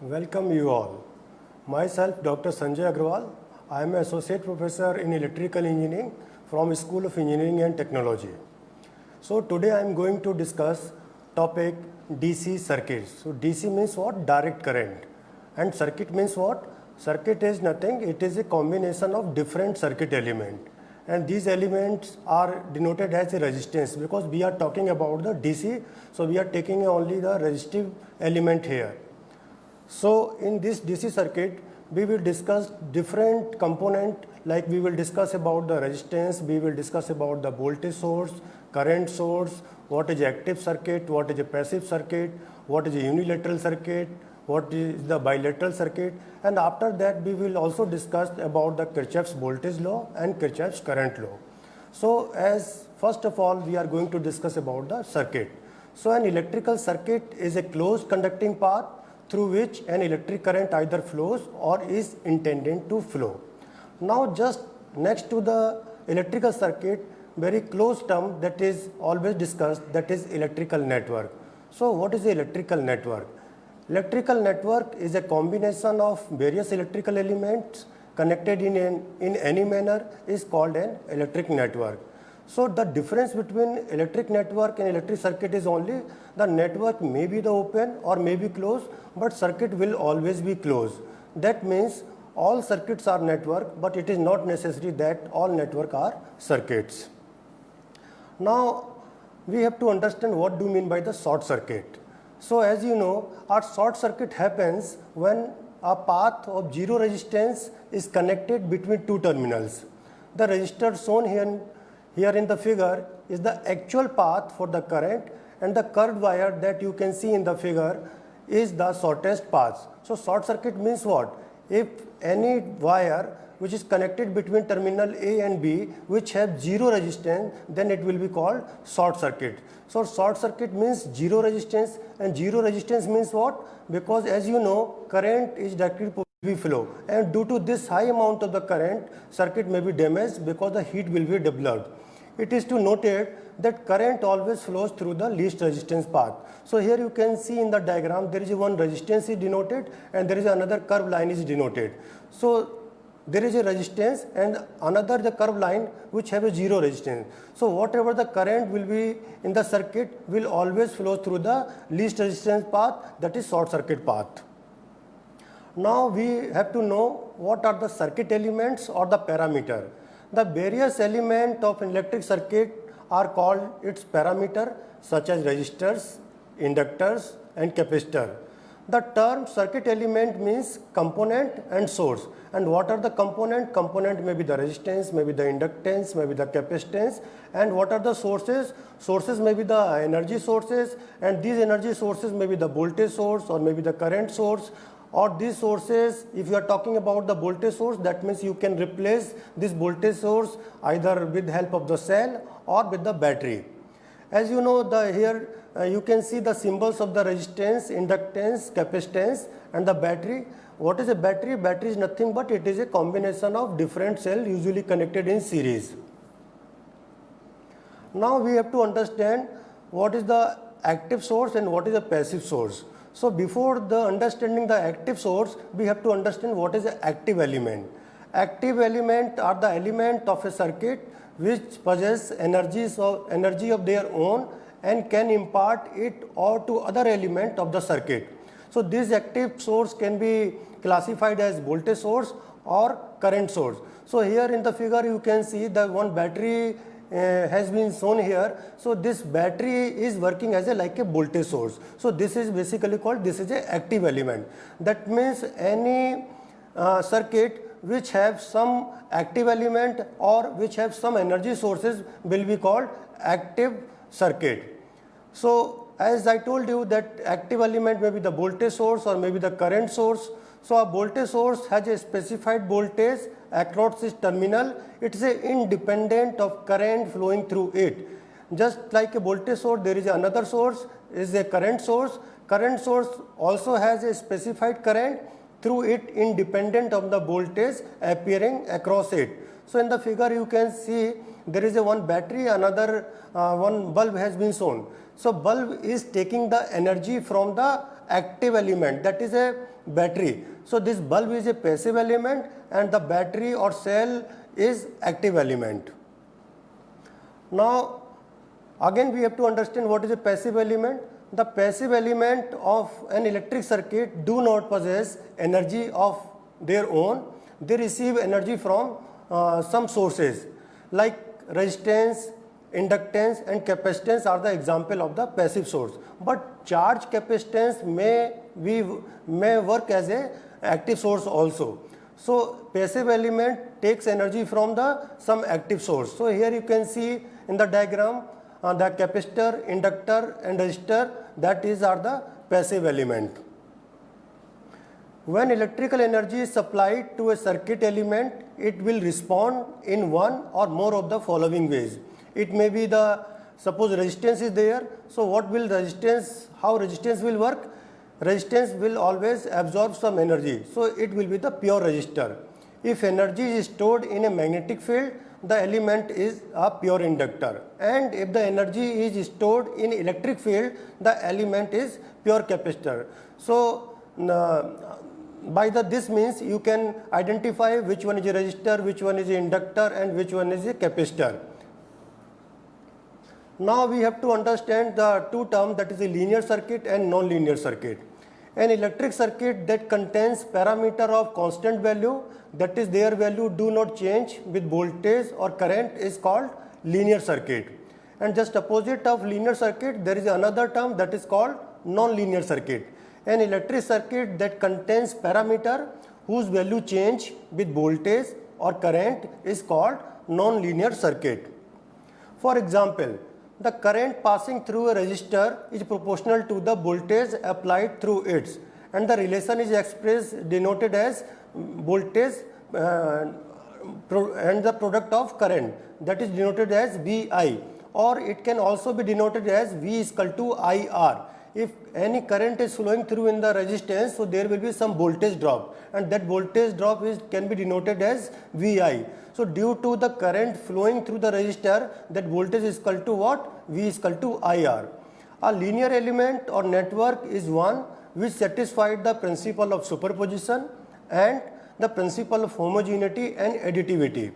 Welcome you all. Myself Dr. Sanjay Agrawal. I am an Associate Professor in Electrical Engineering from School of Engineering and Technology. So today I am going to discuss topic DC circuits. So DC means what? Direct current. And circuit means what? Circuit is nothing, it is a combination of different circuit elements. And these elements are denoted as a resistance because we are talking about the DC. So we are taking only the resistive element here. So in this DC circuit, we will discuss different component, like we will discuss about the resistance, we will discuss about the voltage source, current source, what is active circuit, what is a passive circuit, what is a unilateral circuit, what is the bilateral circuit, and after that we will also discuss about the Kirchhoff's voltage law and Kirchhoff's current law. So as first of all we are going to discuss about the circuit. So an electrical circuit is a closed conducting path through which an electric current either flows or is intended to flow. Now just next to the electrical circuit, very close term that is always discussed, that is electrical network. So what is the electrical network? Electrical network is a combination of various electrical elements connected in any manner is called an electric network. So the difference between electric network and electric circuit is only the network may be the open or may be closed, but circuit will always be closed. That means all circuits are network, but it is not necessary that all network are circuits. Now we have to understand what do you mean by the short circuit. So as you know, our short circuit happens when a path of zero resistance is connected between two terminals. The resistor shown here in the figure is the actual path for the current, and the curved wire that you can see in the figure is the shortest path. So short circuit means what? If any wire which is connected between terminal A and B which have zero resistance, then it will be called short circuit. So short circuit means zero resistance, and zero resistance means what? Because as you know, current is directly flow, and due to this high amount of the current, circuit may be damaged because the heat will be developed. It is to noted that current always flows through the least resistance path. So here you can see in the diagram there is one resistance is denoted and there is another curved line is denoted. So there is a resistance and another the curved line which have a zero resistance. So whatever the current will be in the circuit will always flow through the least resistance path, that is short circuit path. Now we have to know what are the circuit elements or the parameter. The various elements of an electric circuit are called its parameter, such as resistors, inductors and capacitor. The term circuit element means component and source. And what are the component? Component may be the resistance, may be the inductance, may be the capacitance. And what are the sources? Sources may be the energy sources, and these energy sources may be the voltage source or maybe the current source. Or these sources, if you are talking about the voltage source, that means you can replace this voltage source either with the help of the cell or with the battery. As you know, here you can see the symbols of the resistance, inductance, capacitance and the battery. What is a battery? Battery is nothing but it is a combination of different cells usually connected in series. Now we have to understand what is the active source and what is the passive source. So before the understanding the active source, we have to understand what is the active element. Active element are the element of a circuit which possess energy of their own and can impart it or to other element of the circuit. So this active source can be classified as voltage source or current source. So here in the figure you can see that one battery has been shown here. So this battery is working as like a voltage source. So this is basically called, this is a active element. That means any circuit which have some active element or which have some energy sources will be called active circuit. So as I told you that active element may be the voltage source or maybe the current source. So a voltage source has a specified voltage across its terminal. It is independent of current flowing through it. Just like a voltage source, there is another source, is a current source. Current source also has a specified current through it independent of the voltage appearing across it. So in the figure you can see there is a one battery, another one bulb has been shown. So bulb is taking the energy from the active element, that is a battery. So this bulb is a passive element and the battery or cell is active element. Now again we have to understand what is a passive element. The passive element of an electric circuit do not possess energy of their own. They receive energy from some sources like resistance, inductance and capacitance are the example of the passive source. But charge capacitance may work as a active source also. So passive element takes energy from some active source. So here you can see in the diagram the capacitor, inductor and resistor, that is are the passive element. When electrical energy is supplied to a circuit element, it will respond in one or more of the following ways. It may be suppose resistance is there, so how resistance will work? Resistance will always absorb some energy, so it will be the pure resistor. If energy is stored in a magnetic field, the element is a pure inductor, and if the energy is stored in electric field, the element is pure capacitor. So by this means you can identify which one is a resistor, which one is an inductor and which one is a capacitor. Now we have to understand the two terms, that is a linear circuit and non-linear circuit. An electric circuit that contains parameter of constant value, that is their value do not change with voltage or current, is called linear circuit. And just opposite of linear circuit there is another term that is called non-linear circuit. An electric circuit that contains parameter whose value change with voltage or current is called non-linear circuit. For example, the current passing through a resistor is proportional to the voltage applied through it, and the relation is expressed denoted as voltage and the product of current, that is denoted as VI, or it can also be denoted as V is equal to IR. If any current is flowing through in the resistance, so there will be some voltage drop, and that voltage drop can be denoted as VI. So due to the current flowing through the resistor, that voltage is equal to what? V is equal to IR. A linear element or network is one which satisfies the principle of superposition and the principle of homogeneity and additivity.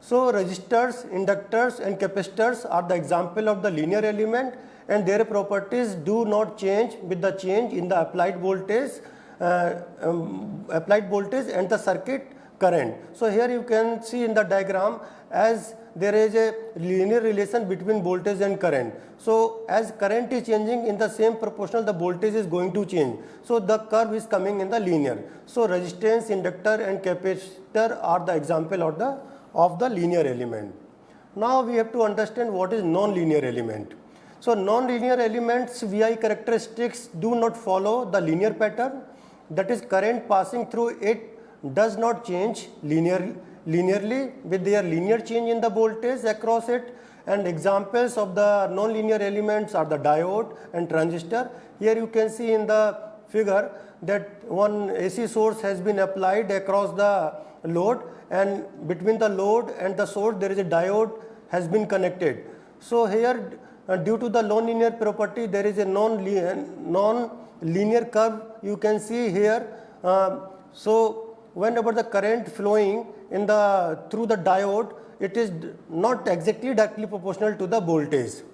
So resistors, inductors and capacitors are the example of the linear element, and their properties do not change with the change in the applied voltage and the circuit current. So here you can see in the diagram, as there is a linear relation between voltage and current. So as current is changing, in the same proportional the voltage is going to change. So the curve is coming in the linear. So resistance, inductor and capacitor are the example of the linear element. Now we have to understand what is non-linear element. So non-linear elements VI characteristics do not follow the linear pattern, that is current passing through it does not change linearly with their linear change in the voltage across it, and examples of the non-linear elements are the diode and transistor. Here you can see in the figure that one AC source has been applied across the load, and between the load and the source there is a diode has been connected. So here due to the non-linear property there is a non-linear curve you can see here. So whenever the current flowing through the diode, it is not exactly directly proportional to the voltage.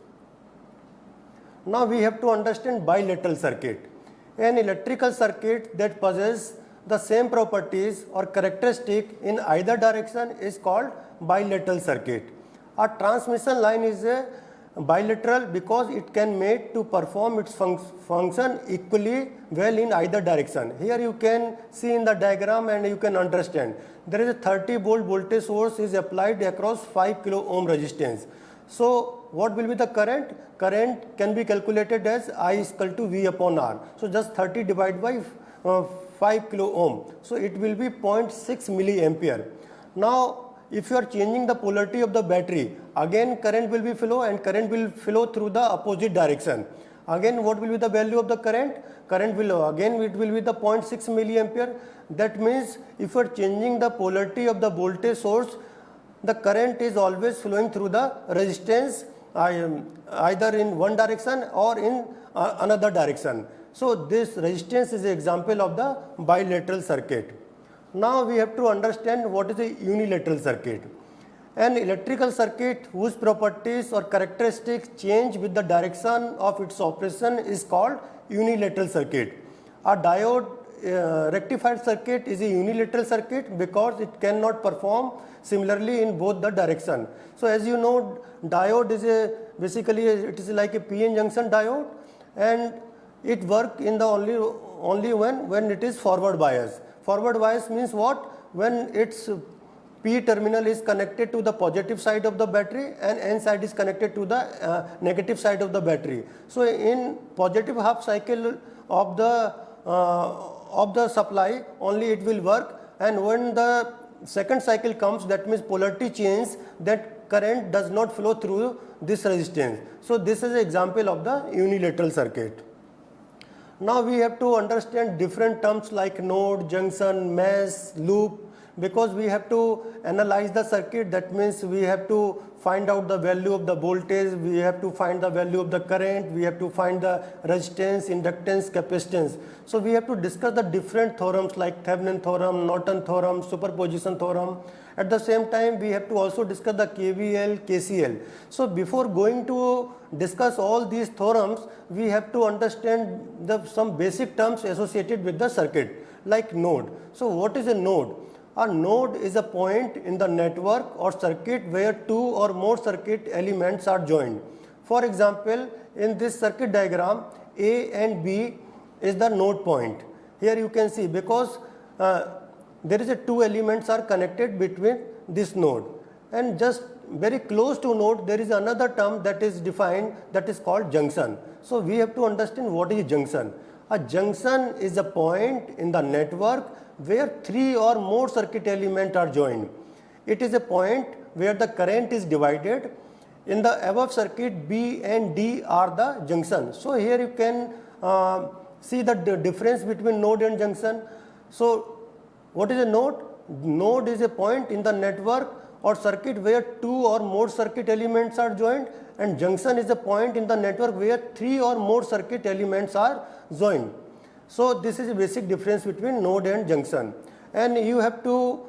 Now we have to understand bilateral circuit. An electrical circuit that possesses the same properties or characteristic in either direction is called bilateral circuit. A transmission line is a bilateral because it can made to perform its function equally well in either direction. Here you can see in the diagram and you can understand. There is a 30 volt voltage source is applied across 5 kilo ohm resistance. So what will be the current? Current can be calculated as I is equal to V upon R. So just 30 divided by 5 kilo ohm. So it will be 0.6 milliampere. Now if you are changing the polarity of the battery, again current will be flow and current will flow through the opposite direction. Again what will be the value of the current? Current will again it will be the 0.6 milliampere. That means if you are changing the polarity of the voltage source, the current is always flowing through the resistance either in one direction or in another direction. So this resistance is an example of the bilateral circuit. Now we have to understand what is a unilateral circuit. An electrical circuit whose properties or characteristics change with the direction of its operation is called unilateral circuit. A diode rectified circuit is a unilateral circuit because it cannot perform similarly in both the direction. So as you know, diode is it is like a PN junction diode, and it works in the only when it is forward bias. Forward bias means what? When its P terminal is connected to the positive side of the battery and N side is connected to the negative side of the battery. So in positive half cycle of the supply only it will work, and when the second cycle comes, that means polarity change, that current does not flow through this resistance. So this is an example of the unilateral circuit. Now we have to understand different terms like node, junction, mesh, loop, because we have to analyze the circuit. That means we have to find out the value of the voltage, we have to find the value of the current, we have to find the resistance, inductance, capacitance. So we have to discuss the different theorems like Thevenin theorem, Norton theorem, superposition theorem. At the same time, we have to also discuss the KVL, KCL. So before going to discuss all these theorems, we have to understand some basic terms associated with the circuit, like node. So what is a node? A node is a point in the network or circuit where two or more circuit elements are joined. For example, in this circuit diagram, A and B is the node point. Here you can see, because there is two elements are connected between this node, and just very close to node there is another term that is defined, that is called junction. So we have to understand what is a junction. A junction is a point in the network where three or more circuit elements are joined. It is a point where the current is divided. In the above circuit, B and D are the junction. So here you can see the difference between node and junction. So what is a node? Node is a point in the network or circuit where two or more circuit elements are joined, and junction is a point in the network where three or more circuit elements are joined. So this is a basic difference between node and junction, and you have to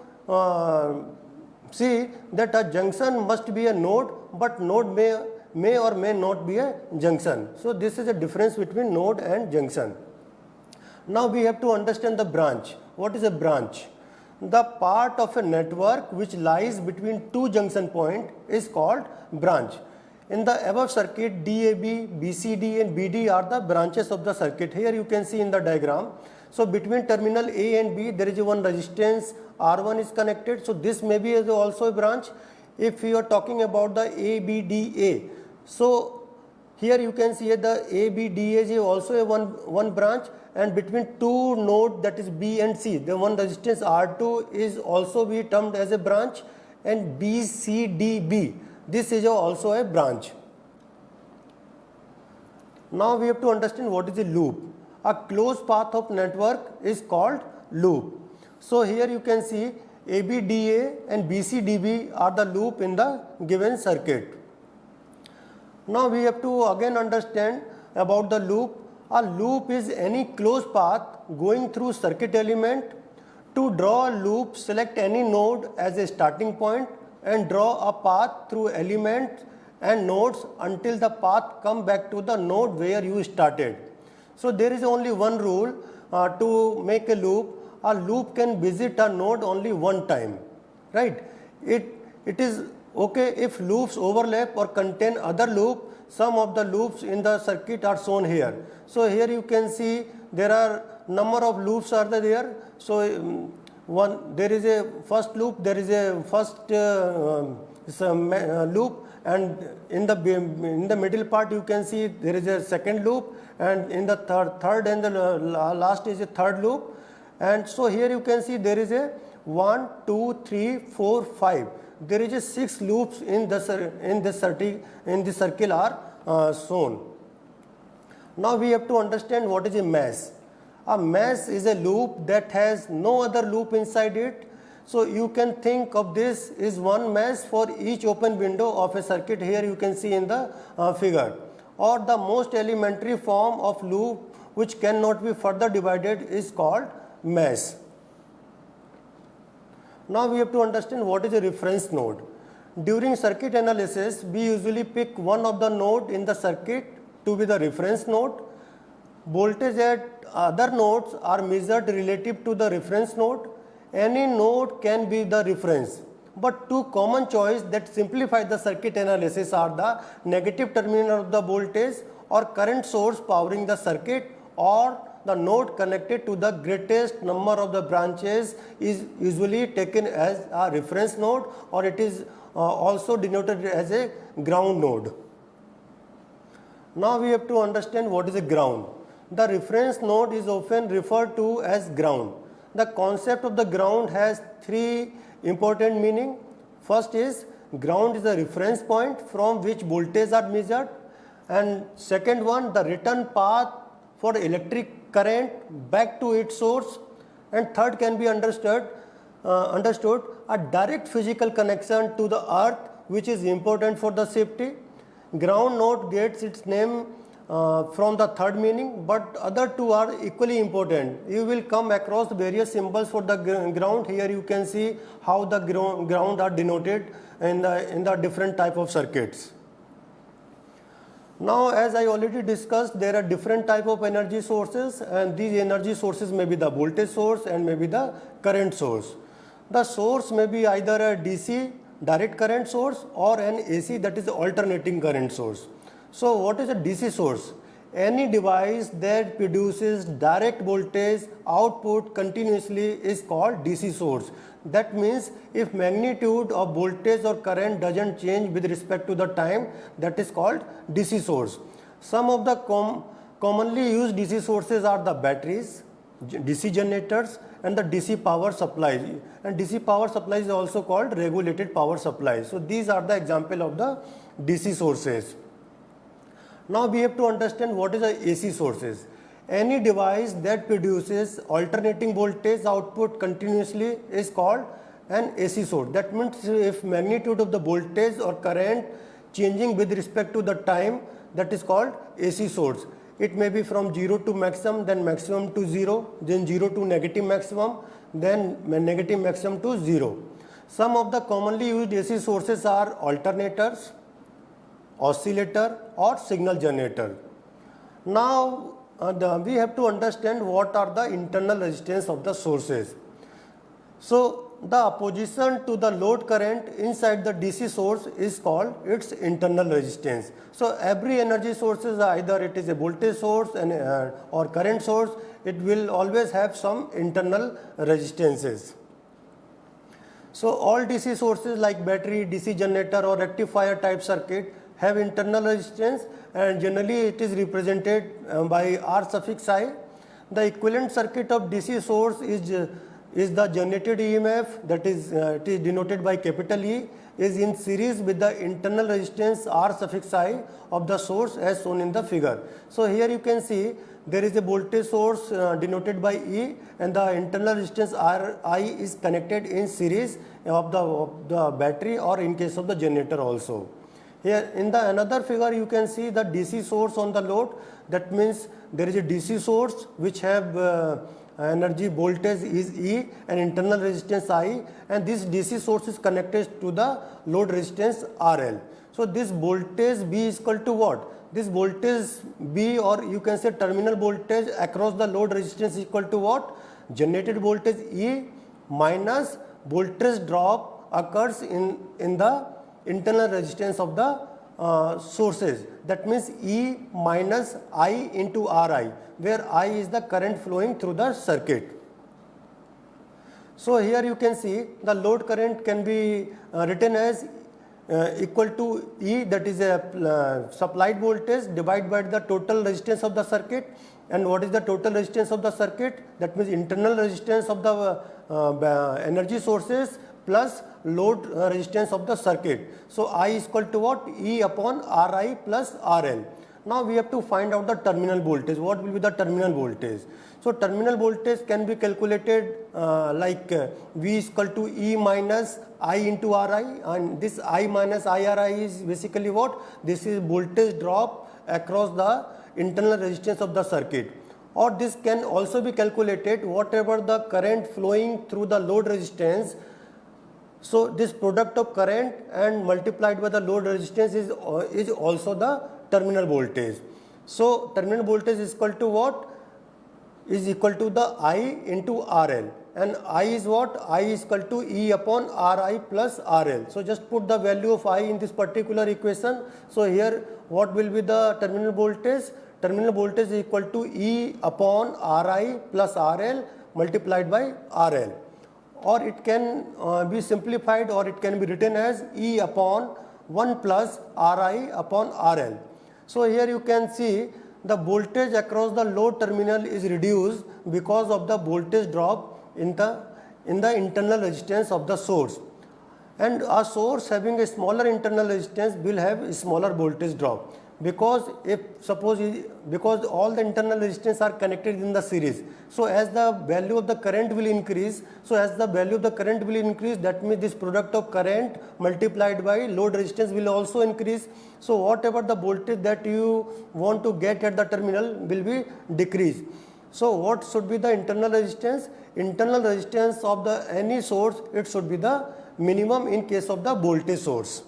see that a junction must be a node, but node may or may not be a junction. So this is a difference between node and junction. Now we have to understand the branch. What is a branch? The part of a network which lies between two junction points is called branch. In the above circuit, DAB, BCD and BD are the branches of the circuit. Here you can see in the diagram. So between terminal A and B there is one resistance R1 is connected. So this may be also a branch. If you are talking about the ABDA, so here you can see the ABDA is also a one branch, and between two nodes, that is B and C, the one resistance R2 is also be termed as a branch, and BCDB, this is also a branch. Now we have to understand what is a loop. A closed path of network is called loop. So here you can see ABDA and BCDB are the loop in the given circuit. Now we have to again understand about the loop. A loop is any closed path going through circuit element. To draw a loop, select any node as a starting point and draw a path through elements and nodes until the path come back to the node where you started. So there is only one rule to make a loop. A loop can visit a node only one time, right? It is okay if loops overlap or contain other loop. Some of the loops in the circuit are shown here. So here you can see there are number of loops are there. So there is a first loop, there is a first loop, and in the middle part you can see there is a second loop, and in the third and the last is a third loop. And so here you can see there is a 1, 2, 3, 4, 5. There is a 6 loops in the circle are shown. Now we have to understand what is a mesh. A mesh is a loop that has no other loop inside it. So you can think of this is one mesh for each open window of a circuit. Here you can see in the figure, or the most elementary form of loop which cannot be further divided is called mesh. Now we have to understand what is a reference node. During circuit analysis, we usually pick one of the node in the circuit to be the reference node. Voltage at other nodes are measured relative to the reference node. Any node can be the reference, but two common choices that simplify the circuit analysis are the negative terminal of the voltage or current source powering the circuit, or the node connected to the greatest number of the branches is usually taken as a reference node, or it is also denoted as a ground node. Now we have to understand what is a ground. The reference node is often referred to as ground. The concept of the ground has three important meanings. First is ground is a reference point from which voltage are measured, and second one, the return path for electric current back to its source, and third can be understood a direct physical connection to the earth, which is important for the safety. Ground node gets its name from the third meaning, but other two are equally important. You will come across various symbols for the ground. Here you can see how the ground are denoted in the different type of circuits. Now, as I already discussed, there are different type of energy sources, and these energy sources may be the voltage source and may be the current source. The source may be either a DC direct current source or an AC, that is alternating current source. So what is a DC source? Any device that produces direct voltage output continuously is called DC source. That means if magnitude of voltage or current doesn't change with respect to the time, that is called DC source. Some of the commonly used DC sources are the batteries, DC generators, and the DC power supplies. And DC power supply is also called regulated power supply. So these are the example of the DC sources. Now we have to understand what is the AC sources. Any device that produces alternating voltage output continuously is called an AC source. That means if magnitude of the voltage or current changing with respect to the time, that is called AC source. It may be from 0 to maximum, then maximum to 0, then 0 to negative maximum, then negative maximum to 0. Some of the commonly used AC sources are alternators, oscillator, or signal generator. Now we have to understand what are the internal resistance of the sources. So the opposition to the load current inside the DC source is called its internal resistance. So every energy source is either it is a voltage source or current source, it will always have some internal resistances. So all DC sources like battery, DC generator, or rectifier type circuit have internal resistance, and generally it is represented by R suffix I. The equivalent circuit of DC source is the generated EMF, that is it is denoted by capital E, is in series with the internal resistance R suffix I of the source as shown in the figure. So here you can see there is a voltage source denoted by E, and the internal resistance I is connected in series of the battery, or in case of the generator also. Here in the another figure you can see the DC source on the load. That means there is a DC source which have energy voltage is E and internal resistance I, and this DC source is connected to the load resistance RL. So this voltage B is equal to what? This voltage B, or you can say terminal voltage across the load resistance, is equal to what? Generated voltage E minus voltage drop occurs in the internal resistance of the sources. That means E minus I into Ri, where I is the current flowing through the circuit. So here you can see the load current can be written as equal to E, that is a supplied voltage, divided by the total resistance of the circuit. And what is the total resistance of the circuit? That means internal resistance of the energy sources plus load resistance of the circuit. So I is equal to what? E upon Ri plus RL. Now we have to find out the terminal voltage. What will be the terminal voltage? So terminal voltage can be calculated V is equal to E minus I into Ri, and this I minus IRI is basically what? This is voltage drop across the internal resistance of the circuit. Or this can also be calculated whatever the current flowing through the load resistance. So this product of current and multiplied by the load resistance is also the terminal voltage. So terminal voltage is equal to what? Is equal to the I into RL, and I is what? I is equal to E upon Ri plus RL. So just put the value of I in this particular equation. So here what will be the terminal voltage? Terminal voltage is equal to E upon Ri plus RL multiplied by RL. Or it can be simplified, or it can be written as E upon 1 plus Ri upon RL. So here you can see the voltage across the load terminal is reduced because of the voltage drop in the internal resistance of the source. And a source having a smaller internal resistance will have a smaller voltage drop, because because all the internal resistance are connected in the series. So as the value of the current will increase, that means this product of current multiplied by load resistance will also increase. So whatever the voltage that you want to get at the terminal will be decreased. So what should be the internal resistance? Internal resistance of the any source, it should be the minimum in case of the voltage source.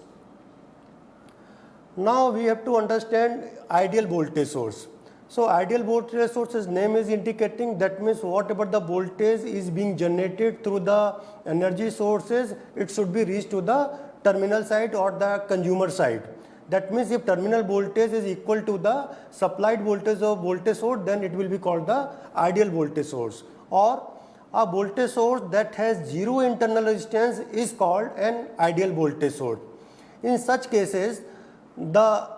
Now we have to understand ideal voltage source. So ideal voltage source's name is indicating, that means whatever the voltage is being generated through the energy sources, it should be reached to the terminal side or the consumer side. That means if terminal voltage is equal to the supplied voltage of voltage source, then it will be called the ideal voltage source. Or a voltage source that has zero internal resistance is called an ideal voltage source. In such cases, the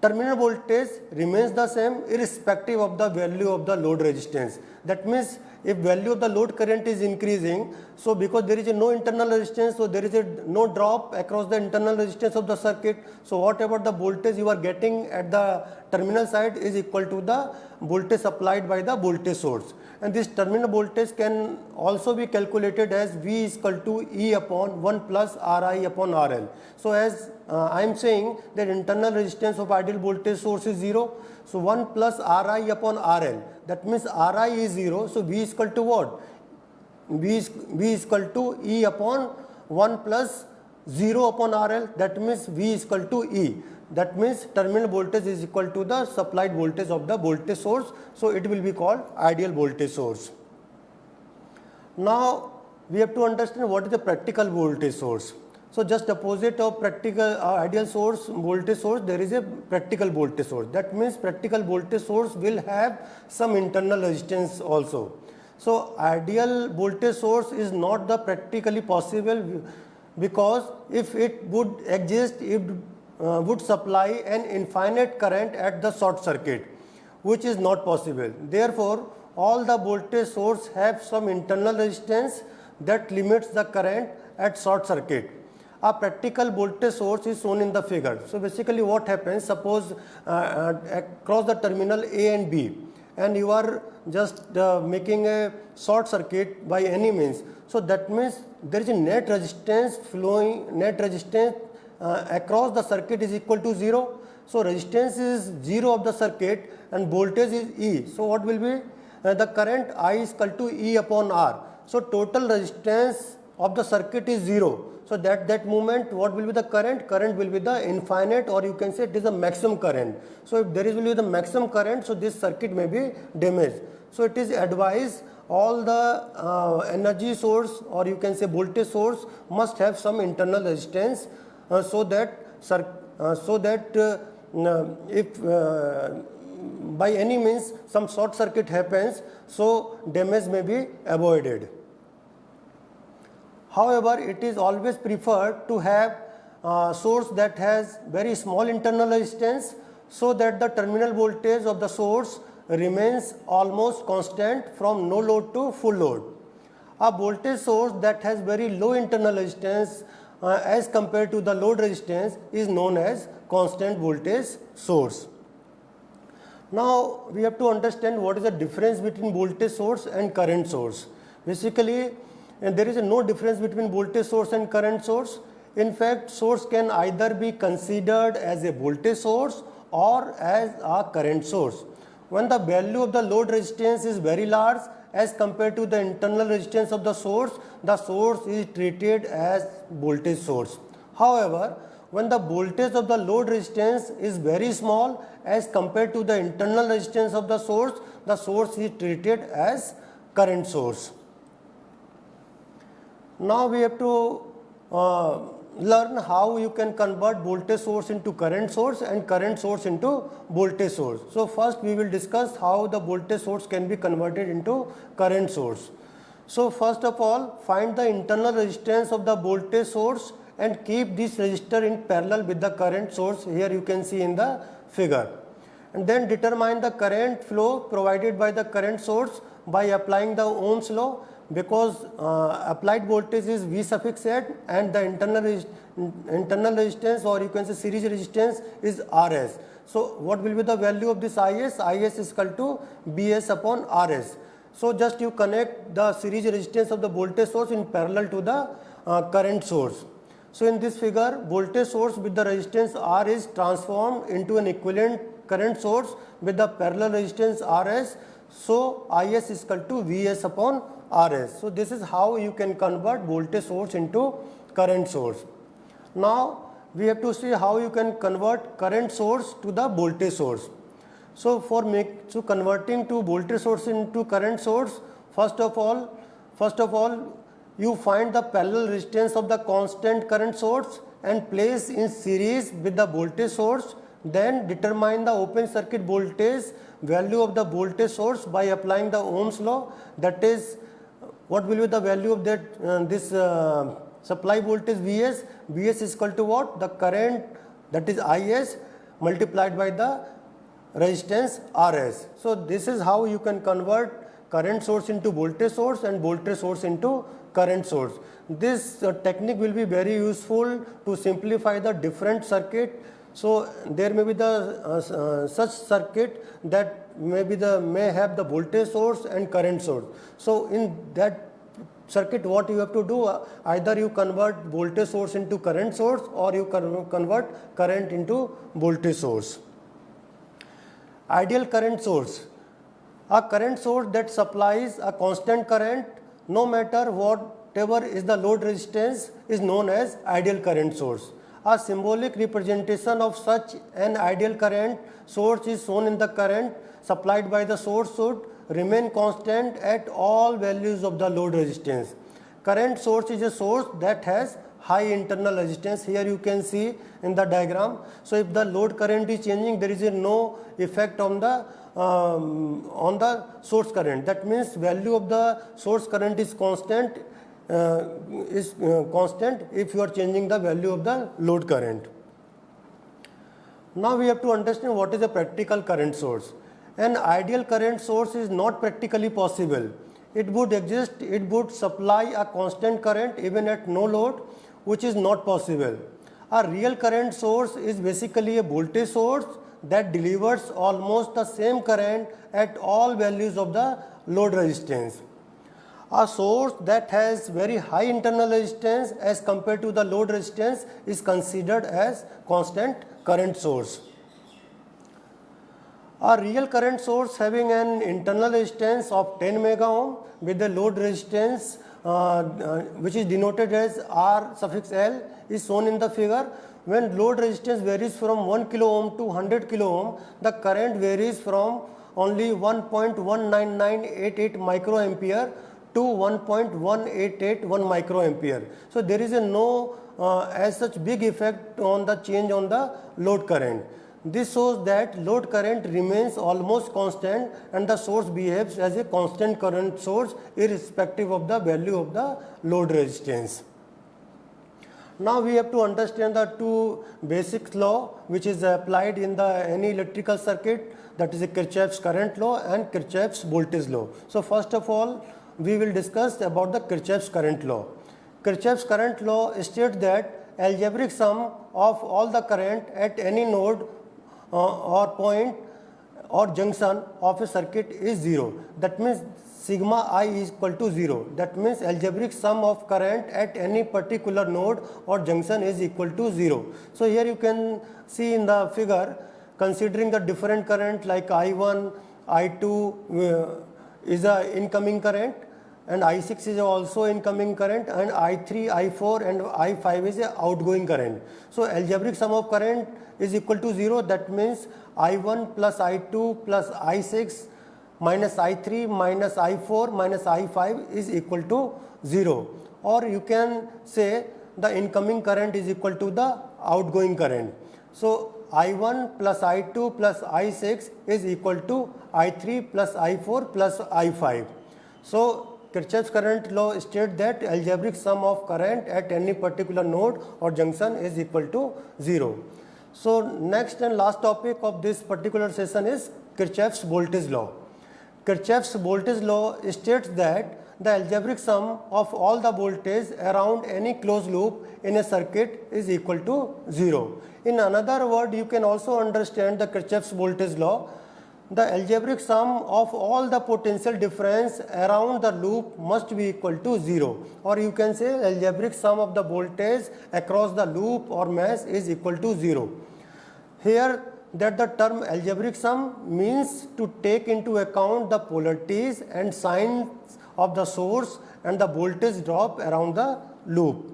terminal voltage remains the same irrespective of the value of the load resistance. That means if value of the load current is increasing, so because there is no internal resistance, so there is no drop across the internal resistance of the circuit. So whatever the voltage you are getting at the terminal side is equal to the voltage supplied by the voltage source. And this terminal voltage can also be calculated as V is equal to E upon 1 plus Ri upon RL. So as I am saying that internal resistance of ideal voltage source is 0. So 1 plus Ri upon RL, that means Ri is 0. So V is equal to what? V is equal to E upon 1 plus 0 upon RL, that means V is equal to E. That means terminal voltage is equal to the supplied voltage of the voltage source. So it will be called ideal voltage source. Now we have to understand what is the practical voltage source. So just opposite of practical ideal source voltage source, there is a practical voltage source. That means practical voltage source will have some internal resistance also. So ideal voltage source is not the practically possible, because if it would exist, it would supply an infinite current at the short circuit, which is not possible. Therefore, all the voltage source have some internal resistance that limits the current at short circuit. A practical voltage source is shown in the figure. So basically what happens, suppose across the terminal A and B, and you are just making a short circuit by any means. So that means there is a net resistance across the circuit is equal to 0. So resistance is 0 of the circuit and voltage is E. So what will be the current? I is equal to E upon R. So total resistance of the circuit is 0. So that moment what will be the current? Current will be the infinite, or you can say it is the maximum current. So if there is will be the maximum current, so this circuit may be damaged. So it is advised all the energy source, or you can say voltage source, must have some internal resistance so that if by any means some short circuit happens, so damage may be avoided. However, it is always preferred to have source that has very small internal resistance, so that the terminal voltage of the source remains almost constant from no load to full load. A voltage source that has very low internal resistance as compared to the load resistance is known as constant voltage source. Now we have to understand what is the difference between voltage source and current source. Basically, there is no difference between voltage source and current source. In fact, source can either be considered as a voltage source or as a current source. When the value of the load resistance is very large as compared to the internal resistance of the source is treated as voltage source. However, when the voltage of the load resistance is very small as compared to the internal resistance of the source is treated as current source. Now we have to learn how you can convert voltage source into current source and current source into voltage source. So first we will discuss how the voltage source can be converted into current source. So first of all, find the internal resistance of the voltage source and keep this resistor in parallel with the current source. Here you can see in the figure. And then determine the current flow provided by the current source by applying the Ohm's law, because applied voltage is V suffix Z and the internal resistance, or you can say series resistance, is RS. So what will be the value of this IS? IS is equal to BS upon RS. So just you connect the series resistance of the voltage source in parallel to the current source. So in this figure, voltage source with the resistance R is transformed into an equivalent current source with the parallel resistance RS. So IS is equal to VS upon RS. So this is how you can convert voltage source into current source. Now we have to see how you can convert current source to the voltage source. So converting to voltage source into current source, first of all you find the parallel resistance of the constant current source and place in series with the voltage source. Then determine the open circuit voltage value of the voltage source by applying the Ohm's law. That is, what will be the value of that this supply voltage Vs? Vs is equal to what? The current, that is Is, multiplied by the resistance Rs. So this is how you can convert current source into voltage source and voltage source into current source. This technique will be very useful to simplify the different circuit. So there may be the such circuit that may have the voltage source and current source. So in that circuit, what you have to do, either you convert voltage source into current source or you convert current into voltage source. Ideal current source. A current source that supplies a constant current no matter whatever is the load resistance is known as ideal current source. A symbolic representation of such an ideal current source is shown in the current supplied by the source should remain constant at all values of the load resistance. Current source is a source that has high internal resistance. Here you can see in the diagram. So if the load current is changing, there is no effect on the source current. That means value of the source current is constant if you are changing the value of the load current. Now we have to understand what is a practical current source. An ideal current source is not practically possible. It would supply a constant current even at no load, which is not possible. A real current source is basically a voltage source that delivers almost the same current at all values of the load resistance. A source that has very high internal resistance as compared to the load resistance is considered as constant current source. A real current source having an internal resistance of 10 mega ohm with the load resistance which is denoted as R suffix L is shown in the figure. When load resistance varies from 1 kilo ohm to 100 kilo ohm, the current varies from only 1.19988 microampere to 1.1881 microampere. So there is no as such big effect on the change on the load current. This shows that load current remains almost constant and the source behaves as a constant current source irrespective of the value of the load resistance. Now we have to understand the two basic law which is applied in any electrical circuit, that is a Kirchhoff's current law and Kirchhoff's voltage law. So first of all, we will discuss about the Kirchhoff's current law. Kirchhoff's current law states that algebraic sum of all the current at any node or point or junction of a circuit is 0. That means sigma I is equal to 0. That means algebraic sum of current at any particular node or junction is equal to 0. So here you can see in the figure, considering the different current like I1, I2 is a incoming current, and I6 is also incoming current, and I3, I4 and I5 is a outgoing current. So algebraic sum of current is equal to 0. That means I1 plus I2 plus I6 minus I3 minus I4 minus I5 is equal to 0. Or you can say the incoming current is equal to the outgoing current. So I1 plus I2 plus I6 is equal to I3 plus I4 plus I5. So Kirchhoff's current law states that algebraic sum of current at any particular node or junction is equal to 0. So next and last topic of this particular session is Kirchhoff's voltage law. Kirchhoff's voltage law states that the algebraic sum of all the voltage around any closed loop in a circuit is equal to 0. In another word, you can also understand the Kirchhoff's voltage law. The algebraic sum of all the potential difference around the loop must be equal to 0, or you can say algebraic sum of the voltage across the loop or mesh is equal to 0. Here that the term algebraic sum means to take into account the polarities and signs of the source and the voltage drop around the loop.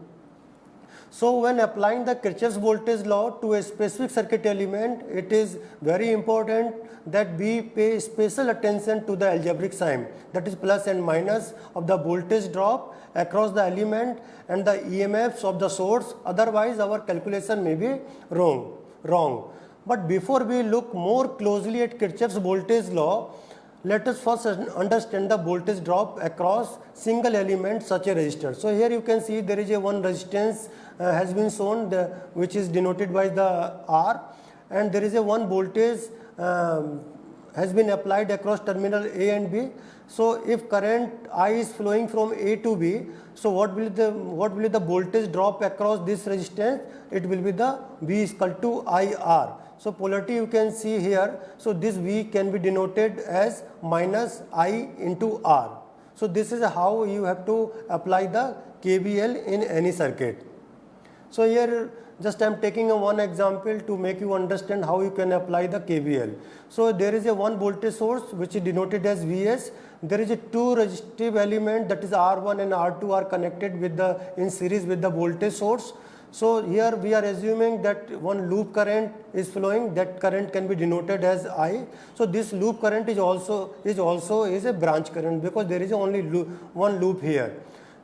So when applying the Kirchhoff's voltage law to a specific circuit element, it is very important that we pay special attention to the algebraic sign, that is plus and minus of the voltage drop across the element and the EMFs of the source. Otherwise our calculation may be wrong. But before we look more closely at Kirchhoff's voltage law, let us first understand the voltage drop across single element such a resistor. So here you can see there is a one resistance has been shown, which is denoted by the R, and there is a one voltage has been applied across terminal A and B. So if current I is flowing from A to B, so what will the voltage drop across this resistance? It will be the V is equal to IR. So polarity you can see here. So this V can be denoted as minus I into R. So this is how you have to apply the KVL in any circuit. So here just I am taking one example to make you understand how you can apply the KVL. So there is a one voltage source which is denoted as Vs. There is a two resistive element, that is R1 and R2 are connected in series with the voltage source. So here we are assuming that one loop current is flowing, that current can be denoted as I. So this loop current is also a branch current, because there is only one loop here.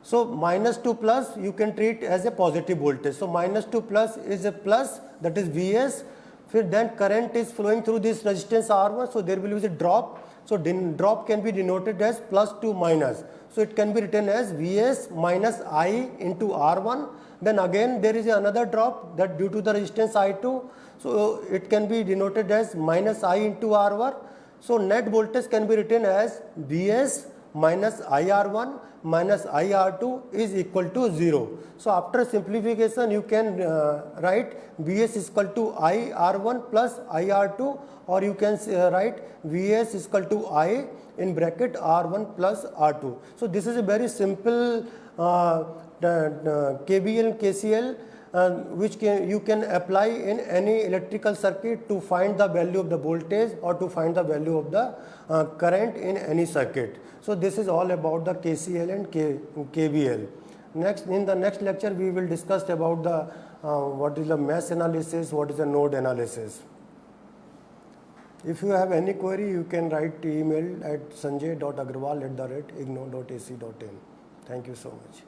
So minus to plus you can treat as a positive voltage. So minus to plus is a plus, that is Vs. Then current is flowing through this resistance R1, so there will be a drop. So drop can be denoted as plus to minus. So it can be written as Vs minus I into R1. Then again there is another drop, that due to the resistance I2. So it can be denoted as minus I into R1. So net voltage can be written as Vs minus IR1 minus IR2 is equal to 0. So after simplification you can write Vs is equal to IR1 plus IR2, or you can write Vs is equal to I in bracket R1 plus R2. So this is a very simple KVL and KCL which you can apply in any electrical circuit to find the value of the voltage or to find the value of the current in any circuit. So this is all about the KCL and KVL. In the next lecture we will discuss about the what is the mesh analysis, what is the node analysis. If you have any query, you can write email at sanjay.agrawal@igno.ac.in. Thank you so much.